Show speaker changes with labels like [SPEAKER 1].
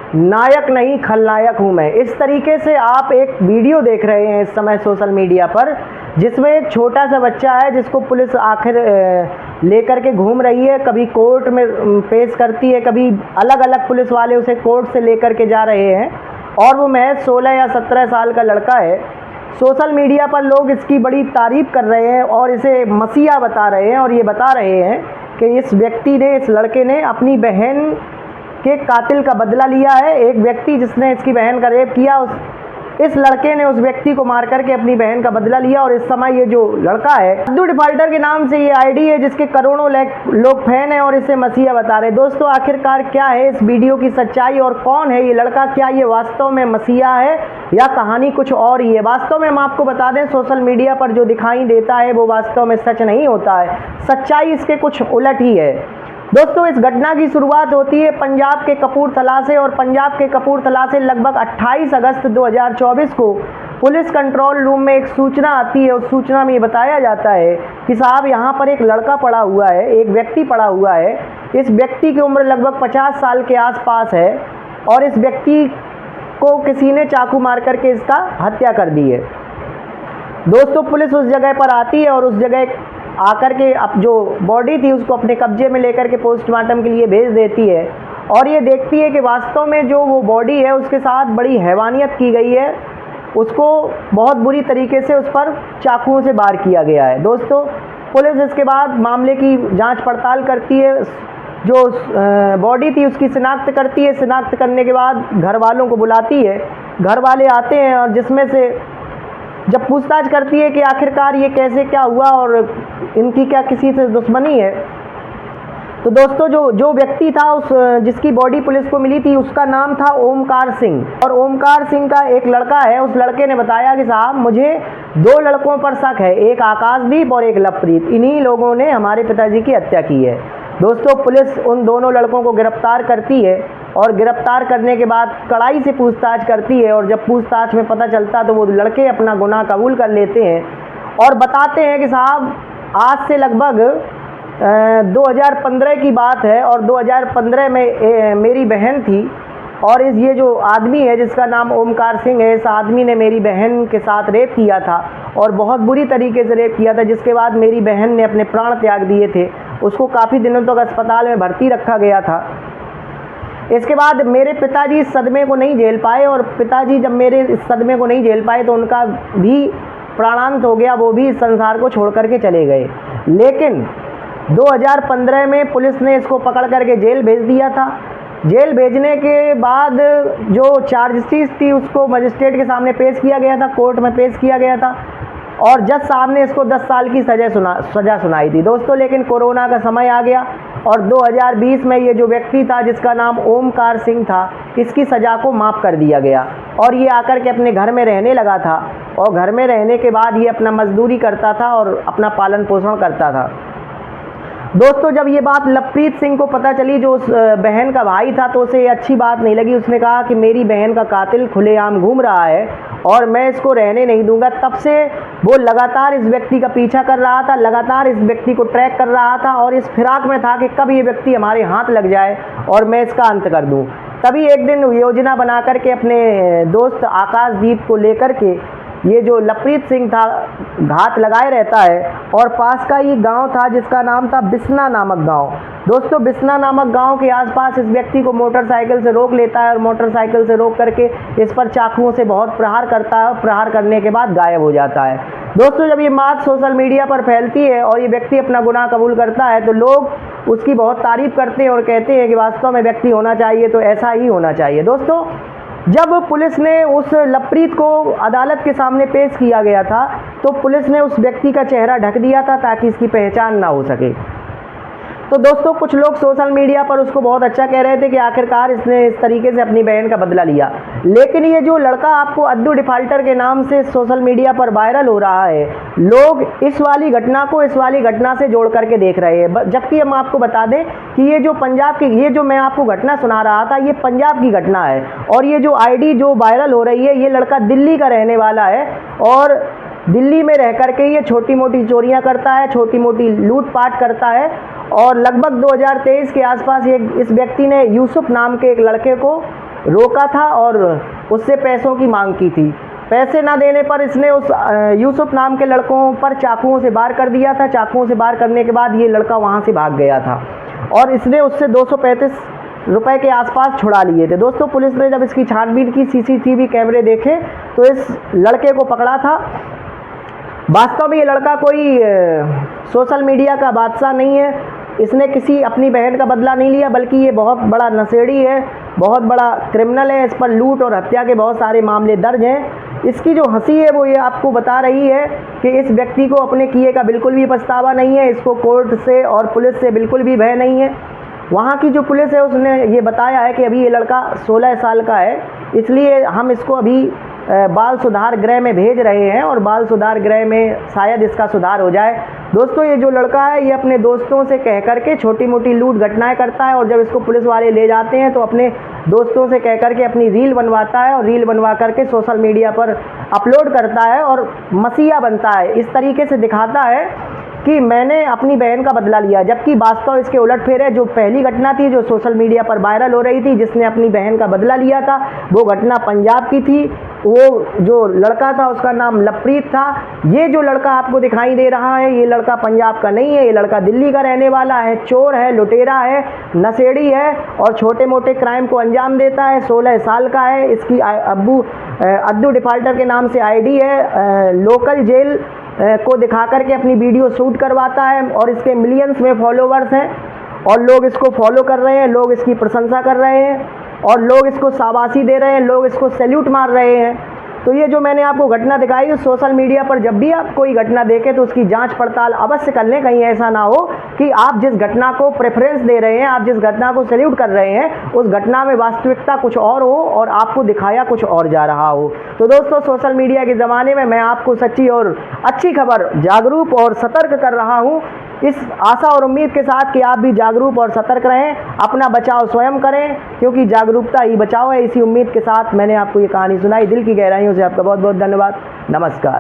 [SPEAKER 1] नायक नहीं खलनायक हूं मैं। इस तरीके से आप एक वीडियो देख रहे हैं इस समय सोशल मीडिया पर, जिसमें एक छोटा सा बच्चा है जिसको पुलिस आखिर लेकर के घूम रही है। कभी कोर्ट में पेश करती है, कभी अलग अलग पुलिस वाले उसे कोर्ट से लेकर के जा रहे हैं, और वो महज 16 या 17 साल का लड़का है। सोशल मीडिया पर लोग इसकी बड़ी तारीफ कर रहे हैं और इसे मसीहा बता रहे हैं, और ये बता रहे हैं कि इस व्यक्ति ने, इस लड़के ने अपनी बहन के कातिल का बदला लिया है। एक व्यक्ति जिसने इसकी बहन का रेप किया, इस लड़के ने उस व्यक्ति को मार करके अपनी बहन का बदला लिया। और इस समय ये जो लड़का है, अद्दू डिफाल्टर के नाम से ये आईडी है जिसके करोड़ों लोग फैन हैं और इसे मसीहा बता रहे हैं। दोस्तों, आखिरकार क्या है इस वीडियो की सच्चाई और कौन है ये लड़का? क्या ये वास्तव में मसीहा है या कहानी कुछ और ही है? वास्तव में हम आपको बता दें, सोशल मीडिया पर जो दिखाई देता है वो वास्तव में सच नहीं होता है। सच्चाई इसके कुछ उलट ही है। दोस्तों, इस घटना की शुरुआत होती है पंजाब के कपूरथला से, और पंजाब के कपूरथला से लगभग 28 अगस्त 2024 को पुलिस कंट्रोल रूम में एक सूचना आती है। उस सूचना में ये बताया जाता है कि साहब, यहाँ पर एक लड़का पड़ा हुआ है, एक व्यक्ति पड़ा हुआ है। इस व्यक्ति की उम्र लगभग 50 साल के आसपास है, और इस व्यक्ति को किसी ने चाकू मार करके इसका हत्या कर दी है। दोस्तों, पुलिस उस जगह पर आती है और उस जगह आकर के अब जो बॉडी थी उसको अपने कब्जे में लेकर के पोस्टमार्टम के लिए भेज देती है, और ये देखती है कि वास्तव में जो वो बॉडी है उसके साथ बड़ी हैवानियत की गई है। उसको बहुत बुरी तरीके से उस पर चाकुओं से वार किया गया है। दोस्तों, पुलिस इसके बाद मामले की जांच पड़ताल करती है, जो बॉडी थी उसकी शिनाख्त करती है। शिनाख्त करने के बाद घर वालों को बुलाती है, घर वाले आते हैं, और जिसमें से जब पूछताछ करती है कि आखिरकार ये कैसे क्या हुआ और इनकी क्या किसी से दुश्मनी है, तो दोस्तों जो व्यक्ति था, उस जिसकी बॉडी पुलिस को मिली थी, उसका नाम था ओमकार सिंह। और ओमकार सिंह का एक लड़का है। उस लड़के ने बताया कि साहब, मुझे 2 लड़कों पर शक है, एक आकाशदीप और एक लवप्रीत। इन्हीं लोगों ने हमारे पिताजी की हत्या की है। दोस्तों, पुलिस उन दोनों लड़कों को गिरफ्तार करती है, और गिरफ्तार करने के बाद कड़ाई से पूछताछ करती है। और जब पूछताछ में पता चलता तो वो लड़के अपना गुनाह कबूल कर लेते हैं और बताते हैं कि साहब, आज से लगभग 2015 की बात है, और 2015 में मेरी बहन थी, और ये जो आदमी है जिसका नाम ओमकार सिंह है, इस आदमी ने मेरी बहन के साथ रेप किया था, और बहुत बुरी तरीके से रेप किया था, जिसके बाद मेरी बहन ने अपने प्राण त्याग दिए थे। उसको काफ़ी दिनों तक अस्पताल में भर्ती रखा गया था। इसके बाद मेरे पिताजी इस सदमे को नहीं झेल पाए, और पिताजी जब मेरे इस सदमे को नहीं झेल पाए तो उनका भी प्राणांत हो गया, वो भी इस संसार को छोड़ करके चले गए। लेकिन 2015 में पुलिस ने इसको पकड़ करके जेल भेज दिया था। जेल भेजने के बाद जो चार्जशीट थी उसको मजिस्ट्रेट के सामने पेश किया गया था, कोर्ट में पेश किया गया था, और जज साहब ने इसको 10 साल की सज़ा सुनाई थी। दोस्तों, लेकिन कोरोना का समय आ गया, और 2020 में ये जो व्यक्ति था जिसका नाम ओमकार सिंह था, इसकी सज़ा को माफ़ कर दिया गया, और ये आकर के अपने घर में रहने लगा था। और घर में रहने के बाद ये अपना मजदूरी करता था और अपना पालन पोषण करता था। दोस्तों, जब ये बात लवप्रीत सिंह को पता चली, जो उस बहन का भाई था, तो उसे अच्छी बात नहीं लगी। उसने कहा कि मेरी बहन का कातिल खुलेआम घूम रहा है और मैं इसको रहने नहीं दूंगा। तब से वो लगातार इस व्यक्ति का पीछा कर रहा था, लगातार इस व्यक्ति को ट्रैक कर रहा था, और इस फिराक में था कि कब ये व्यक्ति हमारे हाथ लग जाए और मैं इसका अंत कर दूं। तभी एक दिन योजना बना करके अपने दोस्त आकाशदीप को लेकर के ये जो लवप्रीत सिंह था घात लगाए रहता है, और पास का ये गांव था जिसका नाम था बिसना नामक गांव। दोस्तों, बिसना नामक गांव के आसपास इस व्यक्ति को मोटरसाइकिल से रोक लेता है, और मोटरसाइकिल से रोक करके इस पर चाकुओं से बहुत प्रहार करता है। प्रहार करने के बाद गायब हो जाता है। दोस्तों, जब ये बात सोशल मीडिया पर फैलती है और ये व्यक्ति अपना गुनाह कबूल करता है, तो लोग उसकी बहुत तारीफ करते हैं और कहते हैं कि वास्तव में व्यक्ति होना चाहिए तो ऐसा ही होना चाहिए। दोस्तों, जब पुलिस ने उस लवप्रीत को अदालत के सामने पेश किया गया था, तो पुलिस ने उस व्यक्ति का चेहरा ढक दिया था ताकि इसकी पहचान ना हो सके। तो दोस्तों, कुछ लोग सोशल मीडिया पर उसको बहुत अच्छा कह रहे थे कि आखिरकार इसने इस तरीके से अपनी बहन का बदला लिया। लेकिन ये जो लड़का आपको अद्दू डिफाल्टर के नाम से सोशल मीडिया पर वायरल हो रहा है, लोग इस वाली घटना को इस वाली घटना से जोड़ करके देख रहे हैं। जबकि हम आपको बता दें कि ये जो पंजाब की, ये जो मैं आपको घटना सुना रहा था, ये पंजाब की घटना है, और ये जो आईडी जो वायरल हो रही है, ये लड़का दिल्ली का रहने वाला है, और दिल्ली में रह करके ये छोटी मोटी चोरियां करता है, छोटी मोटी लूटपाट करता है। और लगभग 2023 के आसपास ये इस व्यक्ति ने यूसुफ नाम के एक लड़के को रोका था और उससे पैसों की मांग की थी। पैसे ना देने पर इसने उस यूसुफ नाम के लड़कों पर चाकुओं से वार कर दिया था। चाकुओं से वार करने के बाद ये लड़का वहाँ से भाग गया था और इसने उससे 235 रुपए के आसपास छुड़ा लिए थे। दोस्तों, पुलिस ने जब इसकी छानबीन की, सीसीटीवी कैमरे देखे तो इस लड़के को पकड़ा था। वास्तव में ये लड़का कोई सोशल मीडिया का बादशाह नहीं है। इसने किसी अपनी बहन का बदला नहीं लिया, बल्कि ये बहुत बड़ा नशेड़ी है, बहुत बड़ा क्रिमिनल है। इस पर लूट और हत्या के बहुत सारे मामले दर्ज हैं। इसकी जो हंसी है वो ये आपको बता रही है कि इस व्यक्ति को अपने किए का बिल्कुल भी पछतावा नहीं है। इसको कोर्ट से और पुलिस से बिल्कुल भी भय नहीं है। वहाँ की जो पुलिस है उसने ये बताया है कि अभी ये लड़का 16 साल का है, इसलिए हम इसको अभी बाल सुधार गृह में भेज रहे हैं और बाल सुधार गृह में शायद इसका सुधार हो जाए। दोस्तों, ये जो लड़का है ये अपने दोस्तों से कह करके छोटी मोटी लूट घटनाएं करता है और जब इसको पुलिस वाले ले जाते हैं तो अपने दोस्तों से कह करके अपनी रील बनवाता है और रील बनवा करके सोशल मीडिया पर अपलोड करता है और मसीहा बनता है। इस तरीके से दिखाता है कि मैंने अपनी बहन का बदला लिया, जबकि वास्तव इसके उलटफेर है। जो पहली घटना थी जो सोशल मीडिया पर वायरल हो रही थी, जिसने अपनी बहन का बदला लिया था, वो घटना पंजाब की थी। वो जो लड़का था उसका नाम लवप्रीत था। ये जो लड़का आपको दिखाई दे रहा है ये लड़का पंजाब का नहीं है, ये लड़का दिल्ली का रहने वाला है। चोर है, लुटेरा है, नशेड़ी है और छोटे मोटे क्राइम को अंजाम देता है। 16 साल का है। इसकी अद्दू डिफाल्टर के नाम से आईडी है। लोकल जेल को दिखा करके अपनी वीडियो शूट करवाता है और इसके मिलियंस में फॉलोवर्स हैं और लोग इसको फॉलो कर रहे हैं, लोग इसकी प्रशंसा कर रहे हैं और लोग इसको शाबाशी दे रहे हैं, लोग इसको सैल्यूट मार रहे हैं। तो ये जो मैंने आपको घटना दिखाई, सोशल मीडिया पर जब भी आप कोई घटना देखें तो उसकी जांच पड़ताल अवश्य कर लें। कहीं ऐसा ना हो कि आप जिस घटना को प्रेफरेंस दे रहे हैं, आप जिस घटना को सैल्यूट कर रहे हैं, उस घटना में वास्तविकता कुछ और हो और आपको दिखाया कुछ और जा रहा हो। तो दोस्तों, सोशल मीडिया के ज़माने में मैं आपको सच्ची और अच्छी खबर जागरूक और सतर्क कर रहा हूँ, इस आशा और उम्मीद के साथ कि आप भी जागरूक और सतर्क रहें, अपना बचाव स्वयं करें, क्योंकि जागरूकता ही बचाव है। इसी उम्मीद के साथ मैंने आपको ये कहानी सुनाई। दिल की गहराइयों से आपका बहुत बहुत धन्यवाद। नमस्कार।